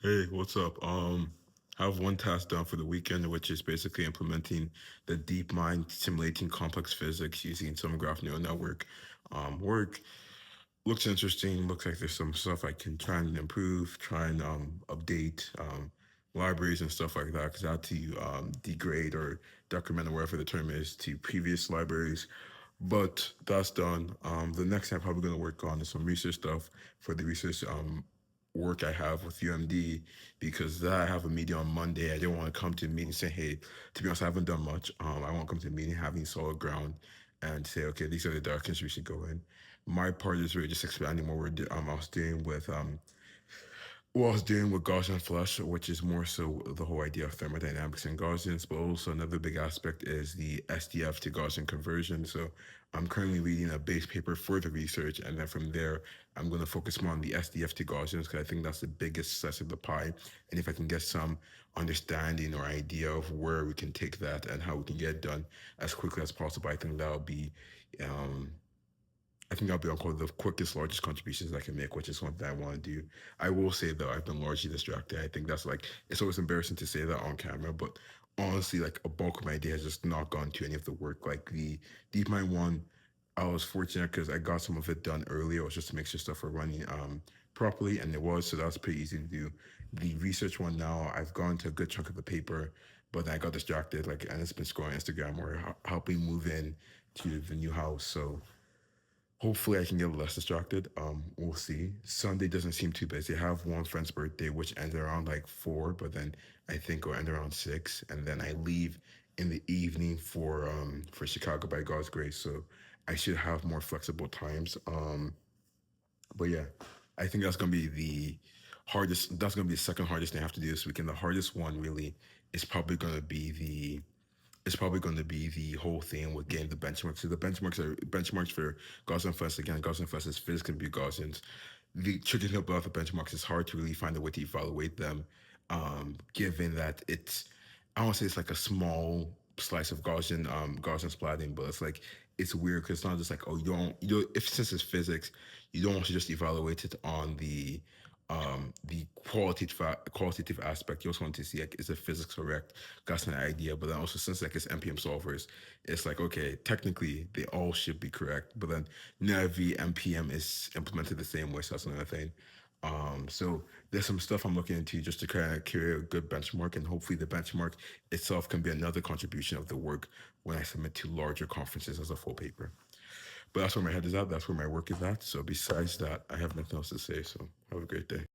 Hey, what's up? I have one task done for the weekend, which is basically implementing the DeepMind simulating complex physics using some graph neural network. Work looks interesting. Looks like there's some stuff I can try and improve, try and update libraries and stuff like that. Because I had to degrade or decrement or whatever the term is to previous libraries. But that's done. The next thing I'm probably going to work on is some research stuff for the research work I have with UMD because that I have a meeting on Monday. I didn't want to come to a meeting saying, hey, to be honest, I haven't done much. I want to come to a meeting having solid ground and say, okay, these are the directions we should go in. My part is really just expanding what I was doing with well, I was doing with Gaussian flush, which is more so the whole idea of thermodynamics and Gaussians, but also another big aspect is the SDF to Gaussian conversion. So I'm currently reading a base paper for the research, and then from there, I'm going to focus more on the SDF to Gaussians because I think that's the biggest slice of the pie. And if I can get some understanding or idea of where we can take that and how we can get it done as quickly as possible, um, I think I'll be on call the quickest, largest contributions I can make, which is one thing I want to do. I will say though, I've been largely distracted. I think that's like it's always embarrassing to say that on camera, but honestly, like a bulk of my day has just not gone to any of the work. Like the DeepMind one, I was fortunate because I got some of it done earlier. It was just to make sure stuff were running properly, and it was, so that was pretty easy to do. The research one now, I've gone to a good chunk of the paper, but then I got distracted, like, and it's been scrolling Instagram or helping move in to the new house. So hopefully I can get less distracted. We'll see. Sunday doesn't seem too busy. I have one friend's birthday, which ends around like 4, but then I think it'll end around 6. And then I leave in the evening for Chicago by God's grace. So I should have more flexible times. But yeah, I think that's gonna be the hardest. That's gonna be the second hardest thing I have to do this weekend. The hardest one really is probably gonna be the whole thing with getting the benchmarks. So the benchmarks are benchmarks for Gaussian Fest again. Gaussian Fest is physics can be Gaussians. The tricky thing about the benchmarks is hard to really find a way to evaluate them, given that I don't say it's like a small slice of Gaussian splatting, but it's like it's weird because it's not just like, oh, you don't if since it's physics, you don't want to just evaluate it on the qualitative aspect. You also want to see like is the physics correct? That's an idea, but then also since like it's npm solvers, it's like okay, technically they all should be correct, but then not every npm is implemented the same way. So that's another thing. So there's some stuff I'm looking into just to kind of create a good benchmark, and hopefully the benchmark itself can be another contribution of the work when I submit to larger conferences as a full paper. But that's where my head is at. That's where my work is at. So besides that, I have nothing else to say. So have a great day.